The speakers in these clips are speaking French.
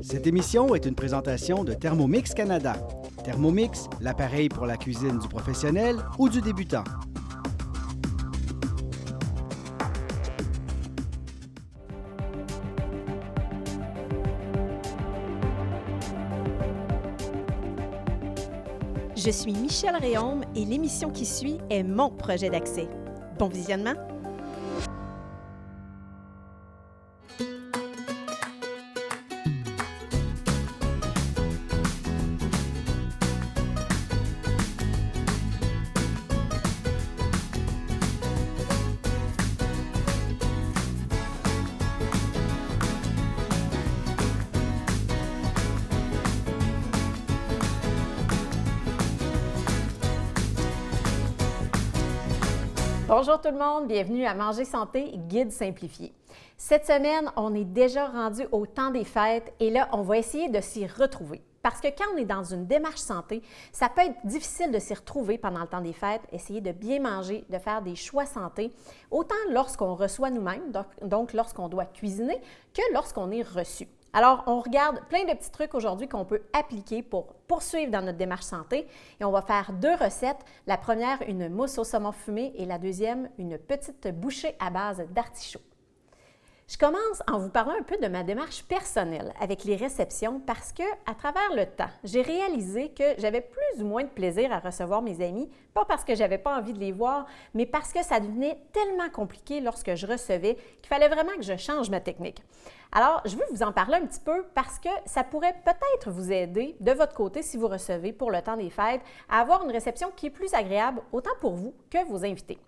Cette émission est une présentation de Thermomix Canada. Thermomix, l'appareil pour la cuisine du professionnel ou du débutant. Je suis Michèle Réaume et l'émission qui suit est mon projet d'accès. Bon visionnement! Bonjour tout le monde, bienvenue à Manger Santé, guide simplifié. Cette semaine, on est déjà rendu au temps des fêtes et là, on va essayer de s'y retrouver. Parce que quand on est dans une démarche santé, ça peut être difficile de s'y retrouver pendant le temps des fêtes, essayer de bien manger, de faire des choix santé, autant lorsqu'on reçoit nous-mêmes, donc lorsqu'on doit cuisiner, que lorsqu'on est reçu. Alors, on regarde plein de petits trucs aujourd'hui qu'on peut appliquer pour poursuivre dans notre démarche santé et on va faire deux recettes. La première, une mousse au saumon fumé et la deuxième, une petite bouchée à base d'artichaut. Je commence en vous parlant un peu de ma démarche personnelle avec les réceptions parce que, à travers le temps, j'ai réalisé que j'avais plus ou moins de plaisir à recevoir mes amis, pas parce que j'avais pas envie de les voir, mais parce que ça devenait tellement compliqué lorsque je recevais qu'il fallait vraiment que je change ma technique. Alors, je veux vous en parler un petit peu parce que ça pourrait peut-être vous aider de votre côté si vous recevez pour le temps des fêtes à avoir une réception qui est plus agréable autant pour vous que vos invités.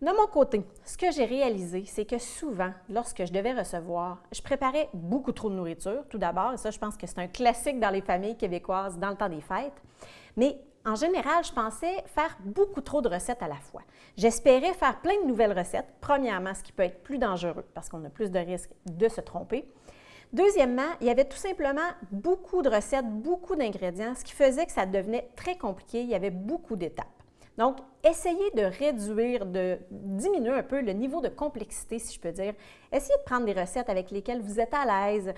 De mon côté, ce que j'ai réalisé, c'est que souvent, lorsque je devais recevoir, je préparais beaucoup trop de nourriture, tout d'abord, et ça, je pense que c'est un classique dans les familles québécoises dans le temps des fêtes, mais en général, je pensais faire beaucoup trop de recettes à la fois. J'espérais faire plein de nouvelles recettes, premièrement, ce qui peut être plus dangereux parce qu'on a plus de risques de se tromper. Deuxièmement, il y avait tout simplement beaucoup de recettes, beaucoup d'ingrédients, ce qui faisait que ça devenait très compliqué, il y avait beaucoup d'étapes. Donc, essayez de réduire, de diminuer un peu le niveau de complexité, si je peux dire. Essayez de prendre des recettes avec lesquelles vous êtes à l'aise,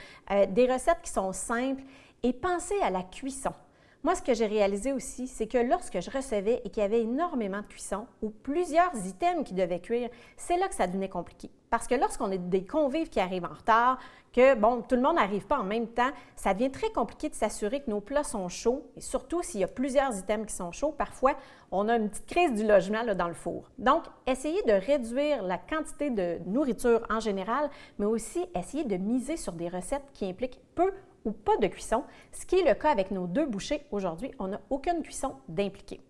des recettes qui sont simples et pensez à la cuisson. Moi, ce que j'ai réalisé aussi, c'est que lorsque je recevais et qu'il y avait énormément de cuisson ou plusieurs items qui devaient cuire, c'est là que ça devenait compliqué. Parce que lorsqu'on a des convives qui arrivent en retard, que tout le monde n'arrive pas en même temps, ça devient très compliqué de s'assurer que nos plats sont chauds et surtout s'il y a plusieurs items qui sont chauds, parfois on a une petite crise du logement là, dans le four. Donc, essayez de réduire la quantité de nourriture en général, mais aussi essayez de miser sur des recettes qui impliquent peu ou pas de cuisson, ce qui est le cas avec nos deux bouchées aujourd'hui. On n'a aucune cuisson d'impliquée.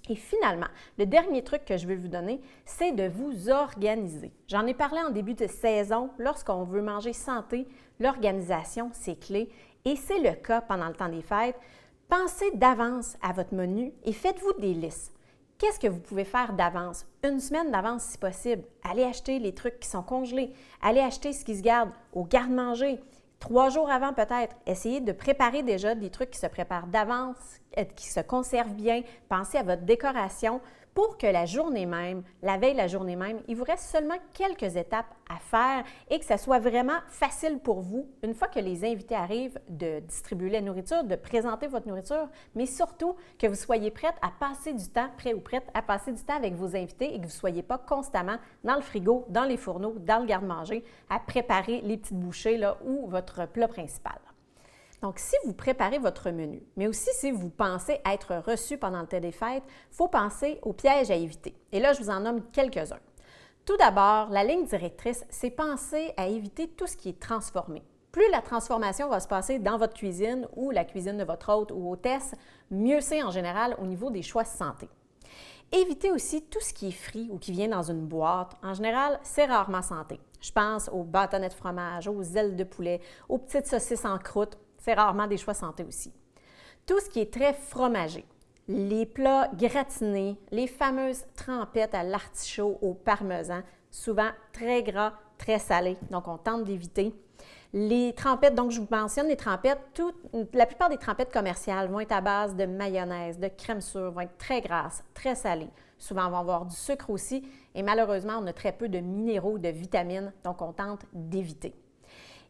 Et finalement, le dernier truc que je veux vous donner, c'est de vous organiser. J'en ai parlé en début de saison, lorsqu'on veut manger santé, l'organisation, c'est clé. Et c'est le cas pendant le temps des fêtes. Pensez d'avance à votre menu et faites-vous des listes. Qu'est-ce que vous pouvez faire d'avance? Une semaine d'avance si possible. Allez acheter les trucs qui sont congelés. Allez acheter ce qui se garde au garde-manger. 3 jours avant peut-être, essayez de préparer déjà des trucs qui se préparent d'avance, qui se conservent bien. Pensez à votre décoration pour que la journée même, la veille de la journée même, il vous reste seulement quelques étapes à faire et que ça soit vraiment facile pour vous, une fois que les invités arrivent, de distribuer la nourriture, de présenter votre nourriture, mais surtout que vous soyez prête à passer du temps, prêt ou prête à passer du temps avec vos invités et que vous ne soyez pas constamment dans le frigo, dans les fourneaux, dans le garde-manger, à préparer les petites bouchées là, ou votre plat principal. Donc, si vous préparez votre menu, mais aussi si vous pensez être reçu pendant le temps des fêtes, il faut penser aux pièges à éviter. Et là, je vous en nomme quelques-uns. Tout d'abord, la ligne directrice, c'est penser à éviter tout ce qui est transformé. Plus la transformation va se passer dans votre cuisine ou la cuisine de votre hôte ou hôtesse, mieux c'est en général au niveau des choix santé. Évitez aussi tout ce qui est frit ou qui vient dans une boîte. En général, c'est rarement santé. Je pense aux bâtonnets de fromage, aux ailes de poulet, aux petites saucisses en croûte. C'est rarement des choix santé aussi. Tout ce qui est très fromagé, les plats gratinés, les fameuses trempettes à l'artichaut, au parmesan, souvent très gras, très salés, donc on tente d'éviter. Les trempettes, donc je vous mentionne les trempettes, la plupart des trempettes commerciales vont être à base de mayonnaise, de crème sure, vont être très grasses, très salées. Souvent, on va avoir du sucre aussi et malheureusement, on a très peu de minéraux, de vitamines, donc on tente d'éviter.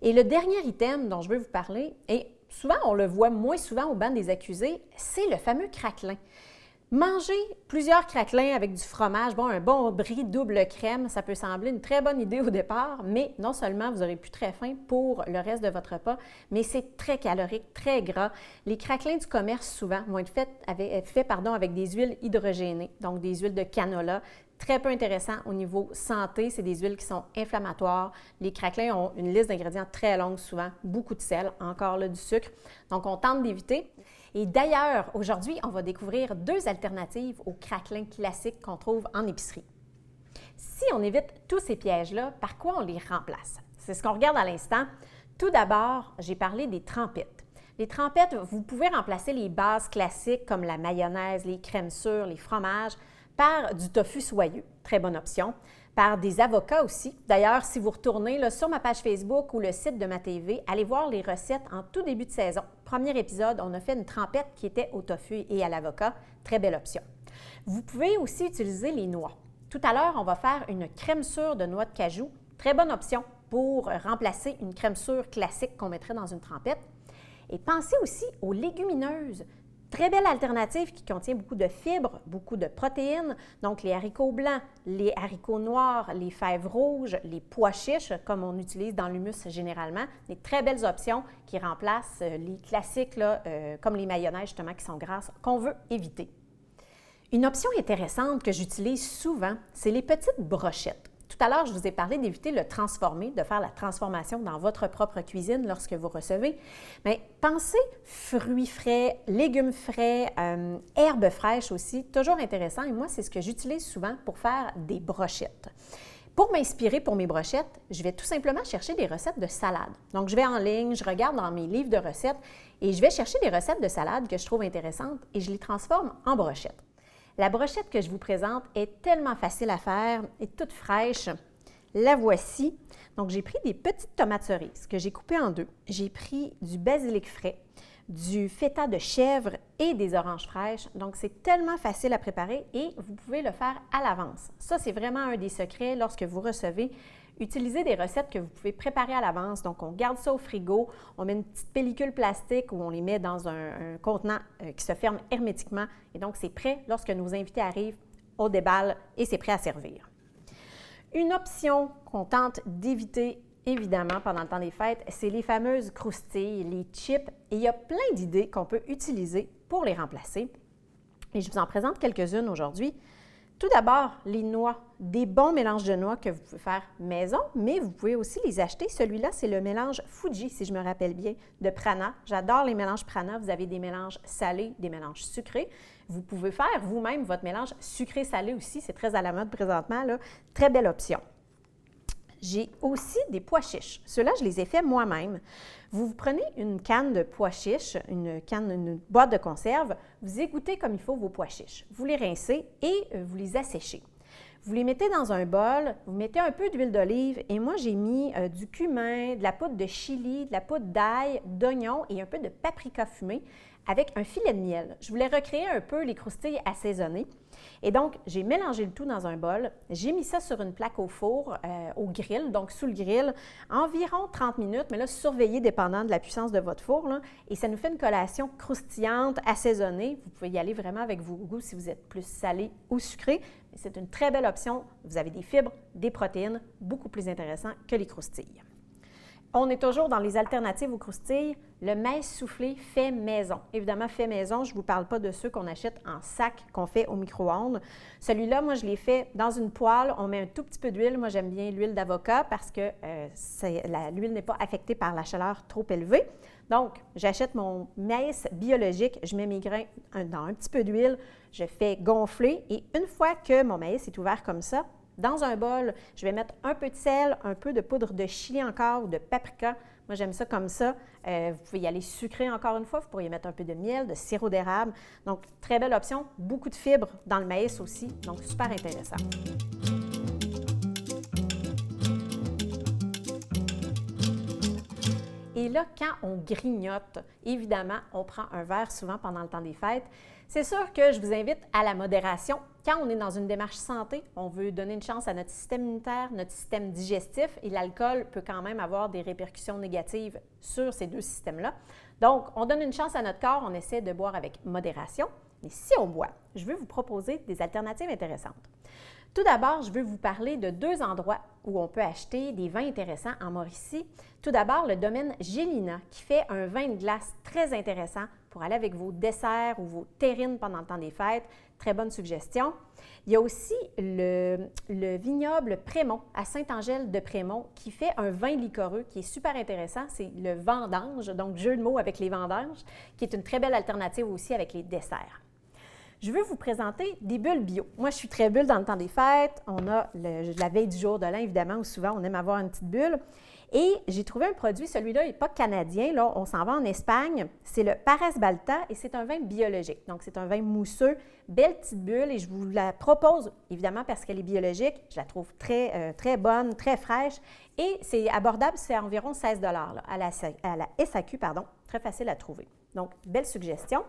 Et le dernier item dont je veux vous parler, et souvent on le voit moins souvent au banc des accusés, c'est le fameux craquelin. Manger plusieurs craquelins avec du fromage, un bon brie double crème, ça peut sembler une très bonne idée au départ, mais non seulement vous aurez plus très faim pour le reste de votre repas, mais c'est très calorique, très gras. Les craquelins du commerce, souvent, vont être faits avec des huiles hydrogénées, donc des huiles de canola. Très peu intéressant au niveau santé, c'est des huiles qui sont inflammatoires. Les craquelins ont une liste d'ingrédients très longue souvent, beaucoup de sel, encore là du sucre, donc on tente d'éviter. Et d'ailleurs, aujourd'hui, on va découvrir 2 alternatives aux craquelins classiques qu'on trouve en épicerie. Si on évite tous ces pièges-là, par quoi on les remplace? C'est ce qu'on regarde à l'instant. Tout d'abord, j'ai parlé des trempettes. Les trempettes, vous pouvez remplacer les bases classiques comme la mayonnaise, les crèmes sûres, les fromages par du tofu soyeux, très bonne option, par des avocats aussi. D'ailleurs, si vous retournez là, sur ma page Facebook ou le site de ma TV, allez voir les recettes en tout début de saison. Premier épisode, on a fait une trempette qui était au tofu et à l'avocat. Très belle option. Vous pouvez aussi utiliser les noix. Tout à l'heure, on va faire une crème sûre de noix de cajou. Très bonne option pour remplacer une crème sûre classique qu'on mettrait dans une trempette. Et pensez aussi aux légumineuses. Très belle alternative qui contient beaucoup de fibres, beaucoup de protéines, donc les haricots blancs, les haricots noirs, les fèves rouges, les pois chiches, comme on utilise dans l'humus généralement, des très belles options qui remplacent les classiques là, comme les mayonnaises justement qui sont grasses, qu'on veut éviter. Une option intéressante que j'utilise souvent, c'est les petites brochettes. Tout à l'heure, je vous ai parlé d'éviter le transformer, de faire la transformation dans votre propre cuisine lorsque vous recevez. Mais pensez fruits frais, légumes frais, herbes fraîches aussi, toujours intéressant. Et moi, c'est ce que j'utilise souvent pour faire des brochettes. Pour m'inspirer pour mes brochettes, je vais tout simplement chercher des recettes de salade. Donc, je vais en ligne, je regarde dans mes livres de recettes et je vais chercher des recettes de salade que je trouve intéressantes et je les transforme en brochettes. La brochette que je vous présente est tellement facile à faire et toute fraîche. La voici. Donc, j'ai pris des petites tomates cerises que j'ai coupées en 2. J'ai pris du basilic frais, du feta de chèvre et des oranges fraîches. Donc, c'est tellement facile à préparer et vous pouvez le faire à l'avance. Ça, c'est vraiment un des secrets lorsque vous recevez. Utilisez des recettes que vous pouvez préparer à l'avance. Donc, on garde ça au frigo, on met une petite pellicule plastique ou on les met dans un contenant qui se ferme hermétiquement. Et donc, c'est prêt lorsque nos invités arrivent, on déballe et c'est prêt à servir. Une option qu'on tente d'éviter évidemment pendant le temps des fêtes, c'est les fameuses croustilles, les chips. Et il y a plein d'idées qu'on peut utiliser pour les remplacer. Et je vous en présente quelques-unes aujourd'hui. Tout d'abord, les noix, des bons mélanges de noix que vous pouvez faire maison, mais vous pouvez aussi les acheter. Celui-là, c'est le mélange Fuji, si je me rappelle bien, de Prana. J'adore les mélanges Prana. Vous avez des mélanges salés, des mélanges sucrés. Vous pouvez faire vous-même votre mélange sucré-salé aussi. C'est très à la mode présentement, là. Très belle option. J'ai aussi des pois chiches. Ceux-là, je les ai faits moi-même. Vous prenez une canne de pois chiches, une boîte de conserve, vous égouttez comme il faut vos pois chiches. Vous les rincez et vous les asséchez. Vous les mettez dans un bol, vous mettez un peu d'huile d'olive et moi, j'ai mis du cumin, de la poudre de chili, de la poudre d'ail, d'oignon et un peu de paprika fumé avec un filet de miel. Je voulais recréer un peu les croustilles assaisonnées. Et donc, j'ai mélangé le tout dans un bol. J'ai mis ça sur une plaque au four, au grill, donc sous le grill, environ 30 minutes, mais là, surveillez dépendant de la puissance de votre four. Là, et ça nous fait une collation croustillante, assaisonnée. Vous pouvez y aller vraiment avec vos goûts si vous êtes plus salé ou sucré. Mais c'est une très belle option. Vous avez des fibres, des protéines, beaucoup plus intéressant que les croustilles. On est toujours dans les alternatives aux croustilles. Le maïs soufflé fait maison. Évidemment, fait maison, je ne vous parle pas de ceux qu'on achète en sac, qu'on fait au micro-ondes. Celui-là, moi, je l'ai fait dans une poêle. On met un tout petit peu d'huile. Moi, j'aime bien l'huile d'avocat parce que l'huile n'est pas affectée par la chaleur trop élevée. Donc, j'achète mon maïs biologique. Je mets mes grains dans un petit peu d'huile. Je fais gonfler et une fois que mon maïs est ouvert comme ça, dans un bol, je vais mettre un peu de sel, un peu de poudre de chili encore ou de paprika. Moi, j'aime ça comme ça. Vous pouvez y aller sucré encore une fois. Vous pourriez mettre un peu de miel, de sirop d'érable. Donc, très belle option. Beaucoup de fibres dans le maïs aussi. Donc, super intéressant. Et là, quand on grignote, évidemment, on prend un verre souvent pendant le temps des fêtes. C'est sûr que je vous invite à la modération. Quand on est dans une démarche santé, on veut donner une chance à notre système immunitaire, notre système digestif, et l'alcool peut quand même avoir des répercussions négatives sur ces deux systèmes-là. Donc, on donne une chance à notre corps, on essaie de boire avec modération. Mais si on boit, je veux vous proposer des alternatives intéressantes. Tout d'abord, je veux vous parler de deux endroits où on peut acheter des vins intéressants en Mauricie. Tout d'abord, le domaine Gélina, qui fait un vin de glace très intéressant pour aller avec vos desserts ou vos terrines pendant le temps des fêtes. Très bonne suggestion. Il y a aussi le vignoble Prémont, à Saint-Angèle-de-Prémont, qui fait un vin liquoreux qui est super intéressant. C'est le vendange, donc jeu de mots avec les vendanges, qui est une très belle alternative aussi avec les desserts. Je veux vous présenter des bulles bio. Moi, je suis très bulle dans le temps des fêtes. On a la veille du jour de l'an, évidemment, où souvent on aime avoir une petite bulle. Et j'ai trouvé un produit, celui-là n'est pas canadien, là, on s'en va en Espagne. C'est le Pares Balta et c'est un vin biologique. Donc, c'est un vin mousseux, belle petite bulle et je vous la propose, évidemment, parce qu'elle est biologique. Je la trouve très bonne, très fraîche et c'est abordable, c'est environ 16 $ à la SAQ, très facile à trouver. Donc, belle suggestion.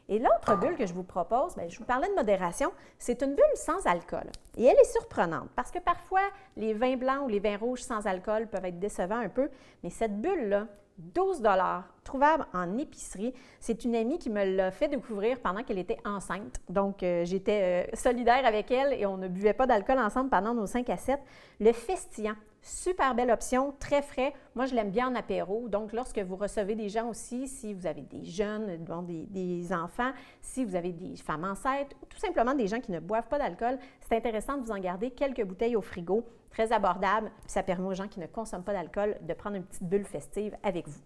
Et l'autre bulle que je vous propose, bien, je vous parlais de modération, c'est une bulle sans alcool. Et elle est surprenante parce que parfois, les vins blancs ou les vins rouges sans alcool peuvent être décevants un peu, mais cette bulle-là, 12 $, trouvable en épicerie. C'est une amie qui me l'a fait découvrir pendant qu'elle était enceinte. Donc, j'étais solidaire avec elle et on ne buvait pas d'alcool ensemble pendant nos 5 à 7. Le Festillant, super belle option, très frais. Moi, je l'aime bien en apéro. Donc, lorsque vous recevez des gens aussi, si vous avez des jeunes, des enfants, si vous avez des femmes enceintes ou tout simplement des gens qui ne boivent pas d'alcool, c'est intéressant de vous en garder quelques bouteilles au frigo. Très abordable, puis ça permet aux gens qui ne consomment pas d'alcool de prendre une petite bulle festive avec vous.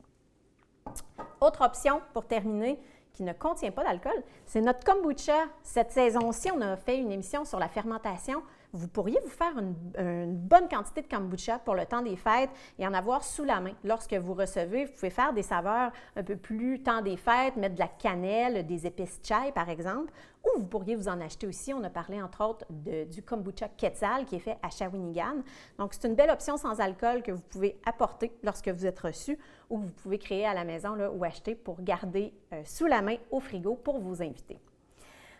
Autre option pour terminer, qui ne contient pas d'alcool, c'est notre kombucha. Cette saison-ci, on a fait une émission sur la fermentation. Vous pourriez vous faire une bonne quantité de kombucha pour le temps des fêtes et en avoir sous la main. Lorsque vous recevez, vous pouvez faire des saveurs un peu plus temps des fêtes, mettre de la cannelle, des épices chai par exemple, ou vous pourriez vous en acheter aussi. On a parlé entre autres du kombucha Quetzal qui est fait à Shawinigan. Donc, c'est une belle option sans alcool que vous pouvez apporter lorsque vous êtes reçu ou que vous pouvez créer à la maison là, ou acheter pour garder sous la main au frigo pour vos invités.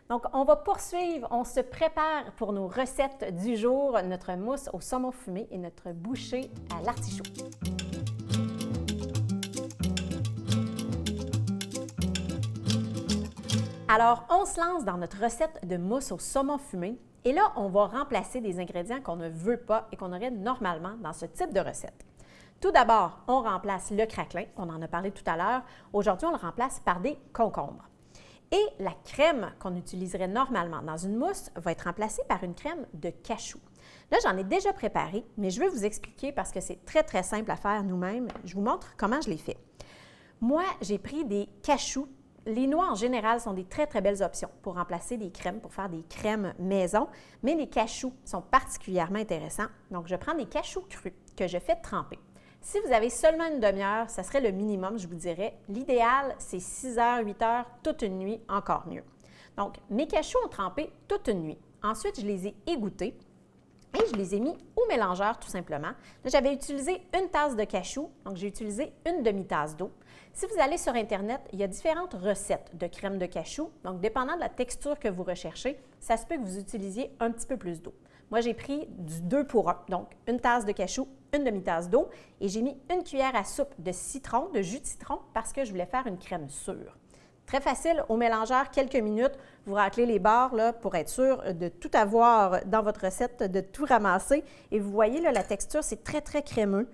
Donc, on va poursuivre, on se prépare pour nos recettes du jour, notre mousse au saumon fumé et notre bouchée à l'artichaut. Alors, on se lance dans notre recette de mousse au saumon fumé et là, on va remplacer des ingrédients qu'on ne veut pas et qu'on aurait normalement dans ce type de recette. Tout d'abord, on remplace le craquelin, on en a parlé tout à l'heure. Aujourd'hui, on le remplace par des concombres. Et la crème qu'on utiliserait normalement dans une mousse va être remplacée par une crème de cachou. Là, j'en ai déjà préparé, mais je vais vous expliquer parce que c'est très, très simple à faire nous-mêmes. Je vous montre comment je l'ai fait. Moi, j'ai pris des cachous. Les noix, en général, sont des très, très belles options pour remplacer des crèmes, pour faire des crèmes maison, mais les cachous sont particulièrement intéressants. Donc, je prends des cachous crus que je fais tremper. Si vous avez seulement une demi-heure, ça serait le minimum, je vous dirais. L'idéal, c'est 6 heures, 8 heures, toute une nuit, encore mieux. Donc, mes cachous ont trempé toute une nuit. Ensuite, je les ai égouttés et je les ai mis au mélangeur, tout simplement. Là, j'avais utilisé une tasse de cachou, donc j'ai utilisé une demi-tasse d'eau. Si vous allez sur Internet, il y a différentes recettes de crème de cachou. Donc, dépendant de la texture que vous recherchez, ça se peut que vous utilisiez un petit peu plus d'eau. Moi, j'ai pris du 2 pour 1, donc une tasse de cachou, une demi-tasse d'eau et j'ai mis une cuillère à soupe de citron, de jus de citron, parce que je voulais faire une crème sûre. Très facile, au mélangeur, quelques minutes, vous raclez les bords là, pour être sûr de tout avoir dans votre recette, de tout ramasser. Et vous voyez, là, la texture, c'est très, très crémeux.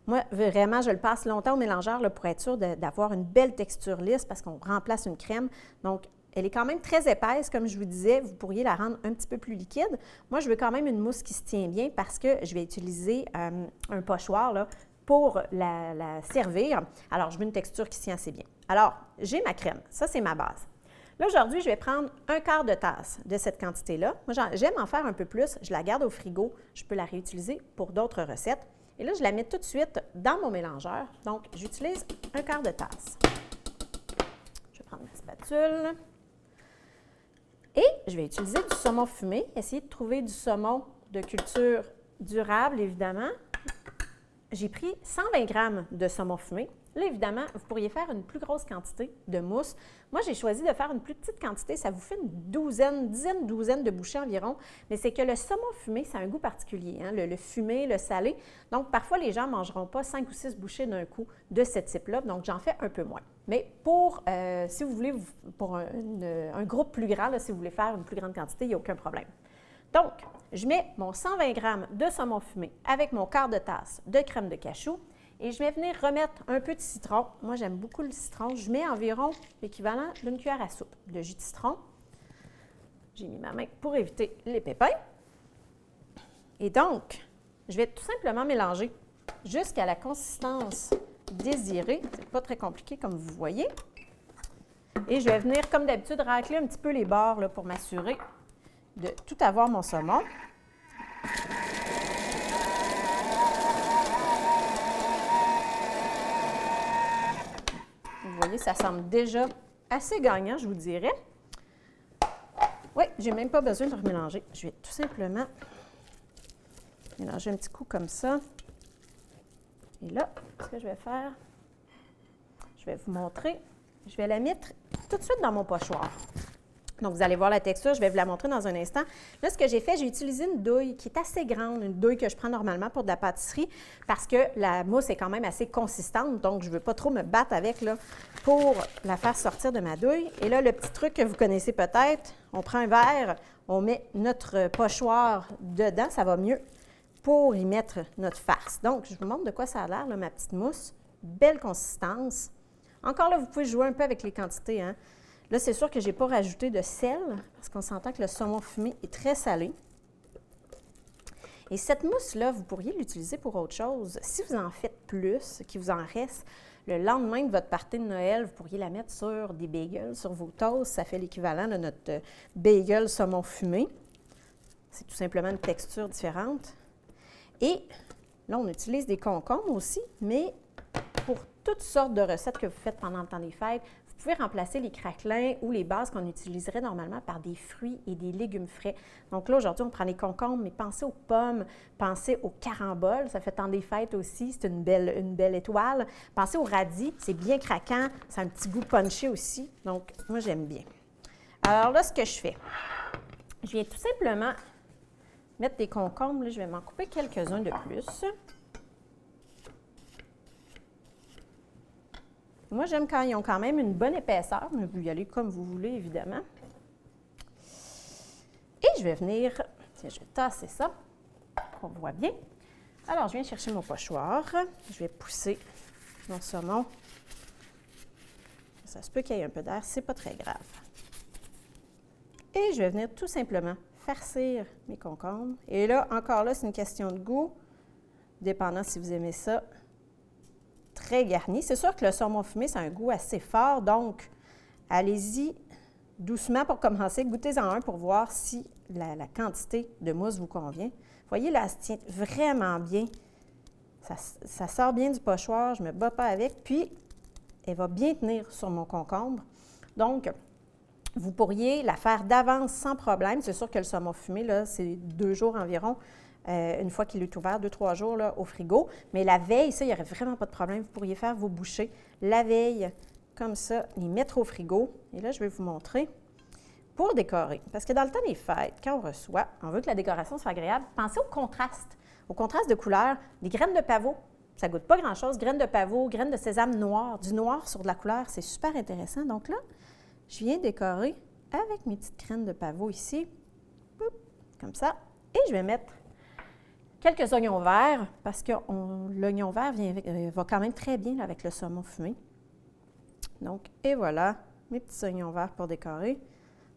Moi, vraiment, je le passe longtemps au mélangeur là, pour être sûr d'avoir une belle texture lisse parce qu'on remplace une crème. Donc, elle est quand même très épaisse, comme je vous disais, vous pourriez la rendre un petit peu plus liquide. Moi, je veux quand même une mousse qui se tient bien parce que je vais utiliser un pochoir là, pour la servir. Alors, je veux une texture qui se tient assez bien. Alors, j'ai ma crème, ça c'est ma base. Là, aujourd'hui, je vais prendre un quart de tasse de cette quantité-là. Moi, j'aime en faire un peu plus, je la garde au frigo, je peux la réutiliser pour d'autres recettes. Et là, je la mets tout de suite dans mon mélangeur. Donc, j'utilise un quart de tasse. Je vais prendre ma spatule. Et je vais utiliser du saumon fumé, essayer de trouver du saumon de culture durable, évidemment. j'ai pris 120 grammes de saumon fumé. Là, évidemment, vous pourriez faire une plus grosse quantité de mousse. Moi, j'ai choisi de faire une plus petite quantité. Ça vous fait une douzaine de bouchées environ. Mais c'est que le saumon fumé, ça a un goût particulier, hein? Le fumé, le salé. Donc, parfois, les gens ne mangeront pas 5 ou 6 bouchées d'un coup de ce type-là. Donc, j'en fais un peu moins. Mais pour, si vous voulez, pour un groupe plus grand, là, si vous voulez faire une plus grande quantité, il n'y a aucun problème. Donc, je mets mon 120 grammes de saumon fumé avec mon quart de tasse de crème de cachou. Et je vais venir remettre un peu de citron. Moi, j'aime beaucoup le citron. Je mets environ l'équivalent d'une cuillère à soupe de jus de citron. J'ai mis ma main pour éviter les pépins. Et donc, je vais tout simplement mélanger jusqu'à la consistance désirée. C'est pas très compliqué comme vous voyez. Et je vais venir, comme d'habitude, racler un petit peu les bords là, pour m'assurer de tout avoir mon saumon. Vous voyez, ça semble déjà assez gagnant, je vous dirais. Oui, je n'ai même pas besoin de remélanger. Je vais tout simplement mélanger un petit coup comme ça. Et là, ce que je vais faire, je vais vous montrer. Je vais la mettre tout de suite dans mon pochoir. Donc, vous allez voir la texture, je vais vous la montrer dans un instant. Là, ce que j'ai fait, j'ai utilisé une douille qui est assez grande, une douille que je prends normalement pour de la pâtisserie parce que la mousse est quand même assez consistante, donc je ne veux pas trop me battre avec là, pour la faire sortir de ma douille. Et là, le petit truc que vous connaissez peut-être, on prend un verre, on met notre pochoir dedans, ça va mieux pour y mettre notre farce. Donc, je vous montre de quoi ça a l'air, là, ma petite mousse. Belle consistance. Encore là, vous pouvez jouer un peu avec les quantités, hein. Là, c'est sûr que je n'ai pas rajouté de sel parce qu'on s'entend que le saumon fumé est très salé. Et cette mousse-là, vous pourriez l'utiliser pour autre chose. Si vous en faites plus, qu'il vous en reste, le lendemain de votre party de Noël, vous pourriez la mettre sur des bagels, sur vos toasts. Ça fait l'équivalent de notre bagel saumon fumé. C'est tout simplement une texture différente. Et là, on utilise des concombres aussi, mais pour toutes sortes de recettes que vous faites pendant le temps des fêtes, vous pouvez remplacer les craquelins ou les bases qu'on utiliserait normalement par des fruits et des légumes frais. Donc là, aujourd'hui, on prend les concombres, mais pensez aux pommes, pensez aux caramboles, ça fait temps des fêtes aussi, c'est une belle étoile. Pensez aux radis, c'est bien craquant, ça a un petit goût punché aussi, donc moi, j'aime bien. Alors là, ce que je fais, je viens tout simplement mettre des concombres, là, je vais m'en couper quelques-uns de plus. Moi, j'aime quand ils ont quand même une bonne épaisseur, mais vous y allez comme vous voulez, évidemment. Et je vais venir, tiens, je vais tasser ça, qu'on voit bien. Alors, je viens chercher mon pochoir. Je vais pousser mon saumon. Ça se peut qu'il y ait un peu d'air, c'est pas très grave. Et je vais venir tout simplement farcir mes concombres. Et là, encore là, c'est une question de goût, dépendant si vous aimez ça. Très garni. C'est sûr que le saumon fumé, c'est un goût assez fort, donc allez-y doucement pour commencer. Goûtez-en un pour voir si la quantité de mousse vous convient. Vous voyez, là, elle se tient vraiment bien. Ça sort bien du pochoir, je ne me bats pas avec, puis elle va bien tenir sur mon concombre. Donc, vous pourriez la faire d'avance sans problème. C'est sûr que le saumon fumé, là, c'est 2 jours environ. Une fois qu'il est ouvert, 2-3 jours là, au frigo. Mais la veille, ça, il n'y aurait vraiment pas de problème. Vous pourriez faire vos bouchées la veille, comme ça, les mettre au frigo. Et là, je vais vous montrer pour décorer. Parce que dans le temps des fêtes, quand on reçoit, on veut que la décoration soit agréable, pensez au contraste de couleur. Des graines de pavot, ça ne goûte pas grand-chose. Graines de pavot, graines de sésame noir, du noir sur de la couleur, c'est super intéressant. Donc là, je viens décorer avec mes petites graines de pavot ici, comme ça. Et je vais mettre quelques oignons verts, parce que l'oignon vert va quand même très bien là, avec le saumon fumé. Donc, et voilà, mes petits oignons verts pour décorer.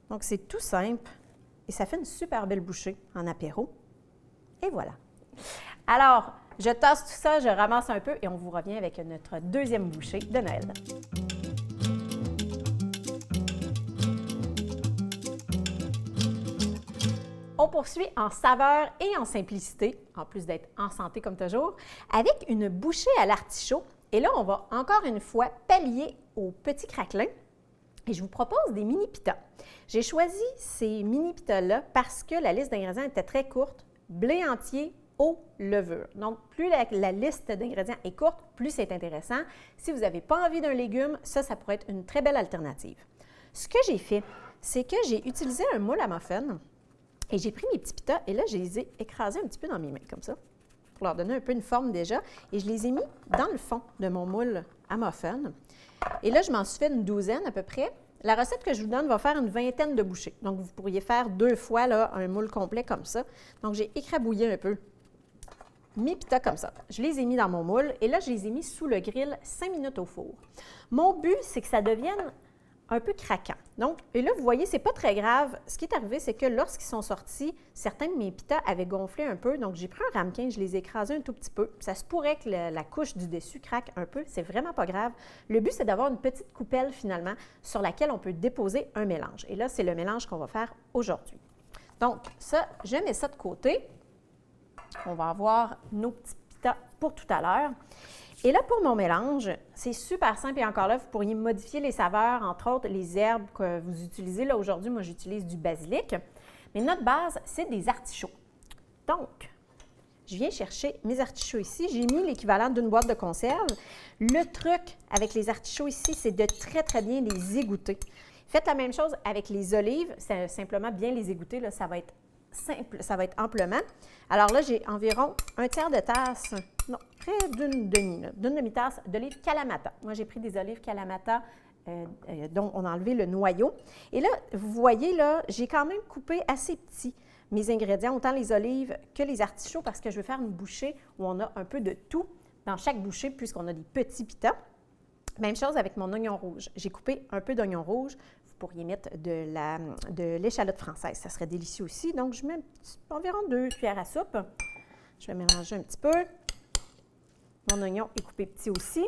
Donc, c'est tout simple et ça fait une super belle bouchée en apéro. Et voilà. Alors, je tasse tout ça, je ramasse un peu et on vous revient avec notre deuxième bouchée de Noël. On poursuit en saveur et en simplicité, en plus d'être en santé comme toujours, avec une bouchée à l'artichaut. Et là, on va encore une fois pallier aux petits craquelins. Et je vous propose des mini pitas. J'ai choisi ces mini pitas-là parce que la liste d'ingrédients était très courte. Blé entier, aux levures. Donc, plus la liste d'ingrédients est courte, plus c'est intéressant. Si vous n'avez pas envie d'un légume, ça pourrait être une très belle alternative. Ce que j'ai fait, c'est que j'ai utilisé un moule à muffin et j'ai pris mes petits pitas et là, je les ai écrasés un petit peu dans mes mains, comme ça, pour leur donner un peu une forme déjà. Et je les ai mis dans le fond de mon moule à muffin. Et là, je m'en suis fait une douzaine à peu près. La recette que je vous donne va faire une vingtaine de bouchées. Donc, vous pourriez faire 2 fois là, un moule complet comme ça. Donc, j'ai écrabouillé un peu mes pitas comme ça. Je les ai mis dans mon moule et là, je les ai mis sous le grill 5 minutes au four. Mon but, c'est que ça devienne un peu craquant. Donc, et là, vous voyez, c'est pas très grave. Ce qui est arrivé, c'est que lorsqu'ils sont sortis, certains de mes pitas avaient gonflé un peu. Donc, j'ai pris un ramequin, je les ai écrasés un tout petit peu. Ça se pourrait que la couche du dessus craque un peu. C'est vraiment pas grave. Le but, c'est d'avoir une petite coupelle, finalement, sur laquelle on peut déposer un mélange. Et là, c'est le mélange qu'on va faire aujourd'hui. Donc, ça, je mets ça de côté. On va avoir nos petits pitas pour tout à l'heure. Et là, pour mon mélange, c'est super simple et encore là, vous pourriez modifier les saveurs, entre autres les herbes que vous utilisez. Là, aujourd'hui, moi, j'utilise du basilic. Mais notre base, c'est des artichauts. Donc, je viens chercher mes artichauts ici. J'ai mis l'équivalent d'une boîte de conserve. Le truc avec les artichauts ici, c'est de très, très bien les égoutter. Faites la même chose avec les olives. C'est simplement bien les égoutter. Là, ça va être simple, ça va être amplement. Alors là, j'ai environ un tiers de tasse, non, près d'une demi-tasse d'olives Kalamata. Moi, j'ai pris des olives Kalamata dont on a enlevé le noyau. Et là, vous voyez, là, j'ai quand même coupé assez petit mes ingrédients, autant les olives que les artichauts, parce que je veux faire une bouchée où on a un peu de tout dans chaque bouchée, puisqu'on a des petits pitas. Même chose avec mon oignon rouge. J'ai coupé un peu d'oignon rouge. Vous pourriez mettre de l'échalote française. Ça serait délicieux aussi. Donc, je mets environ 2 cuillères à soupe. Je vais mélanger un petit peu. Mon oignon est coupé petit aussi.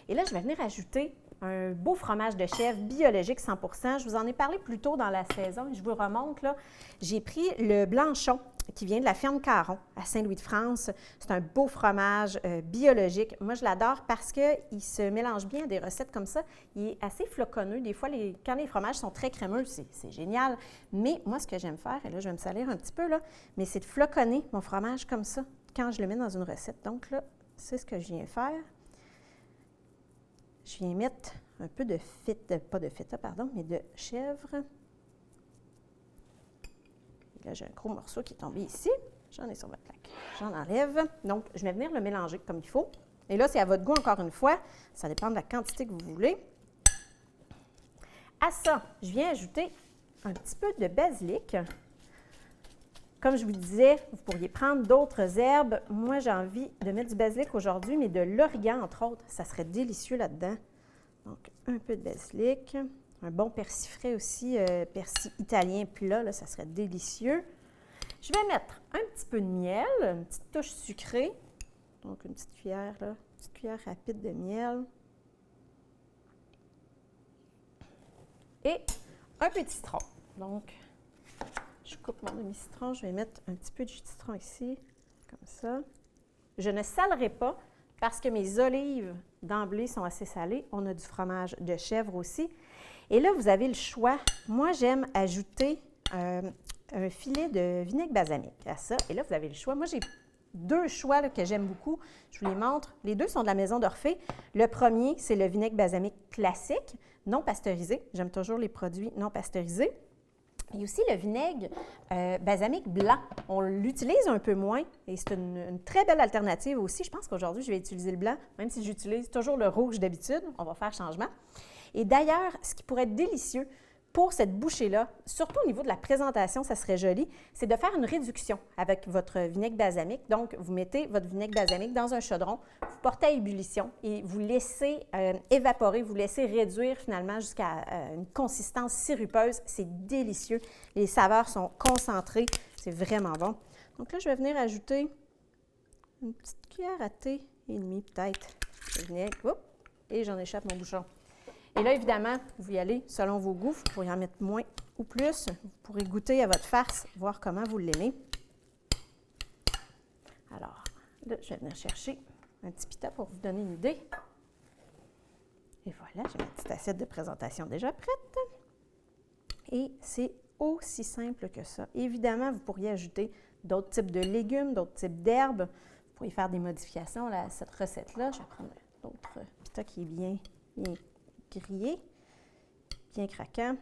Et là, je vais venir ajouter un beau fromage de chèvre biologique 100%. Je vous en ai parlé plus tôt dans la saison. Je vous remonte, là. J'ai pris le Blanchon qui vient de la ferme Caron à Saint-Louis-de-France. C'est un beau fromage biologique. Moi, je l'adore parce qu'il se mélange bien à des recettes comme ça. Il est assez floconneux. Des fois, quand les fromages sont très crémeux, c'est génial. Mais moi, ce que j'aime faire, et là, je vais me salir un petit peu, là, mais c'est de floconner mon fromage comme ça quand je le mets dans une recette. Donc là, c'est ce que je viens faire. Je viens mettre un peu de pas de feta, pardon, mais de chèvre. Et là, j'ai un gros morceau qui est tombé ici. J'en ai sur ma plaque. J'en enlève. Donc, je vais venir le mélanger comme il faut. Et là, c'est à votre goût, encore une fois. Ça dépend de la quantité que vous voulez. À ça, je viens ajouter un petit peu de basilic. Comme je vous disais, vous pourriez prendre d'autres herbes. Moi, j'ai envie de mettre du basilic aujourd'hui, mais de l'origan, entre autres. Ça serait délicieux là-dedans. Donc, un peu de basilic. Un bon persil frais aussi, persil italien plat, là, ça serait délicieux. Je vais mettre un petit peu de miel, une petite touche sucrée. Donc, une petite cuillère, là, une petite cuillère rapide de miel. Et un peu de citron. Donc, je coupe mon demi-citron. Je vais mettre un petit peu de jus de citron ici, comme ça. Je ne salerai pas parce que mes olives d'emblée sont assez salées. On a du fromage de chèvre aussi. Et là, vous avez le choix. Moi, j'aime ajouter un filet de vinaigre balsamique à ça. Et là, vous avez le choix. Moi, j'ai 2 choix là, que j'aime beaucoup. Je vous les montre. Les 2 sont de la maison d'Orphée. Le premier, c'est le vinaigre balsamique classique, non pasteurisé. J'aime toujours les produits non pasteurisés. Et aussi le vinaigre balsamique blanc. On l'utilise un peu moins et c'est une très belle alternative aussi. Je pense qu'aujourd'hui, je vais utiliser le blanc, même si j'utilise toujours le rouge d'habitude. On va faire changement. Et d'ailleurs, ce qui pourrait être délicieux pour cette bouchée-là, surtout au niveau de la présentation, ça serait joli, c'est de faire une réduction avec votre vinaigre balsamique. Donc, vous mettez votre vinaigre balsamique dans un chaudron, vous portez à ébullition et vous laissez évaporer, vous laissez réduire finalement jusqu'à une consistance sirupeuse. C'est délicieux. Les saveurs sont concentrées. C'est vraiment bon. Donc là, je vais venir ajouter une petite cuillère à thé et demie peut-être de vinaigre. Oups, et j'en échappe mon bouchon. Et là, évidemment, vous y allez selon vos goûts. Vous pourriez en mettre moins ou plus. Vous pourrez goûter à votre farce, voir comment vous l'aimez. Alors, là, je vais venir chercher un petit pita pour vous donner une idée. Et voilà, j'ai ma petite assiette de présentation déjà prête. Et c'est aussi simple que ça. Évidemment, vous pourriez ajouter d'autres types de légumes, d'autres types d'herbes. Vous pourriez faire des modifications à cette recette-là. Je vais prendre l'autre pita qui est bien grillé, bien craquant.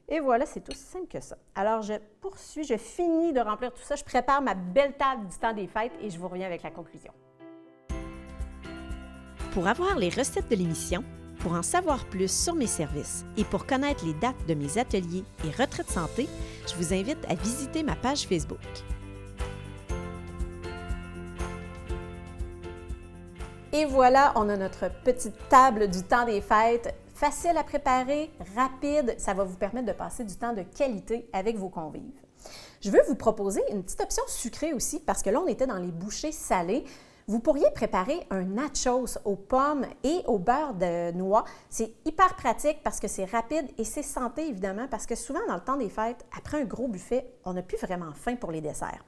Et voilà, c'est aussi simple que ça. Alors, je poursuis, je finis de remplir tout ça. Je prépare ma belle table du temps des fêtes et je vous reviens avec la conclusion. Pour avoir les recettes de l'émission, pour en savoir plus sur mes services et pour connaître les dates de mes ateliers et retraites santé, je vous invite à visiter ma page Facebook. Et voilà, on a notre petite table du temps des fêtes. Facile à préparer, rapide, ça va vous permettre de passer du temps de qualité avec vos convives. Je veux vous proposer une petite option sucrée aussi, parce que là, on était dans les bouchées salées. Vous pourriez préparer un nachos aux pommes et au beurre de noix. C'est hyper pratique parce que c'est rapide et c'est santé, évidemment, parce que souvent, dans le temps des fêtes, après un gros buffet, on n'a plus vraiment faim pour les desserts.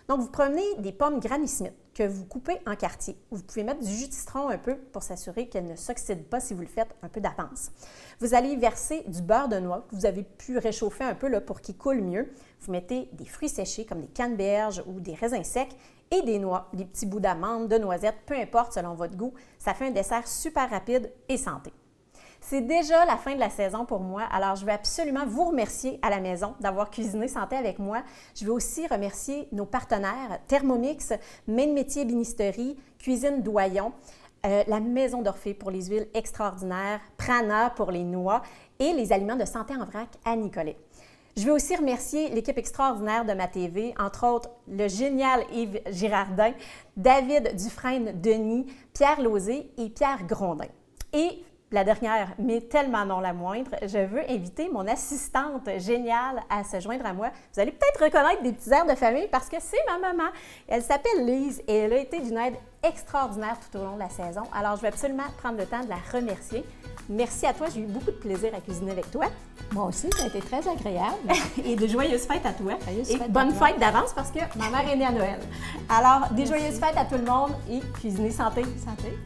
Donc, vous prenez des pommes Granny Smith que vous coupez en quartiers. Vous pouvez mettre du jus de citron un peu pour s'assurer qu'elles ne s'oxydent pas si vous le faites un peu d'avance. Vous allez verser du beurre de noix que vous avez pu réchauffer un peu là, pour qu'il coule mieux. Vous mettez des fruits séchés comme des canneberges ou des raisins secs et des noix, des petits bouts d'amandes, de noisettes, peu importe selon votre goût. Ça fait un dessert super rapide et santé. C'est déjà la fin de la saison pour moi, alors je veux absolument vous remercier à la maison d'avoir cuisiné santé avec moi. Je veux aussi remercier nos partenaires Thermomix, Main de métier Ébénisterie, Cuisine Doyon, la Maison d'Orphée pour les huiles extraordinaires, Prana pour les noix et les aliments de santé en vrac à Nicolet. Je veux aussi remercier l'équipe extraordinaire de ma TV, entre autres le génial Yves Girardin, David Dufresne-Denis, Pierre Lauzé et Pierre Grondin. Et la dernière, mais tellement non la moindre, je veux inviter mon assistante géniale à se joindre à moi. Vous allez peut-être reconnaître des petits airs de famille parce que c'est ma maman. Elle s'appelle Lise et elle a été d'une aide extraordinaire tout au long de la saison. Alors, je vais absolument prendre le temps de la remercier. Merci à toi, j'ai eu beaucoup de plaisir à cuisiner avec toi. Moi aussi, ça a été très agréable. Et de joyeuses fêtes à toi. Joyeuses et fêtes bonne à toi. fête d'avance parce que ma mère est née à Noël. Alors, des joyeuses fêtes à tout le monde et cuisiner santé. Santé.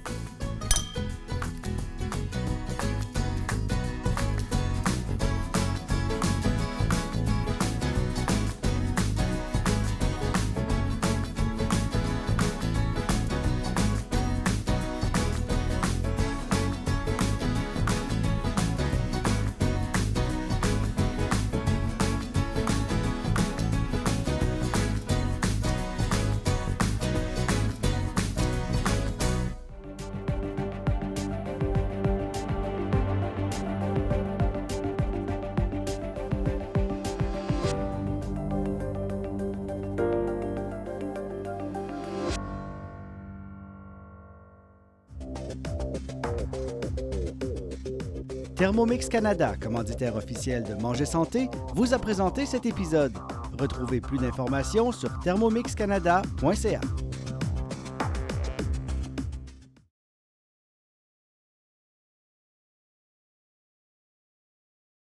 Thermomix Canada, commanditaire officiel de Manger Santé, vous a présenté cet épisode. Retrouvez plus d'informations sur thermomixcanada.ca.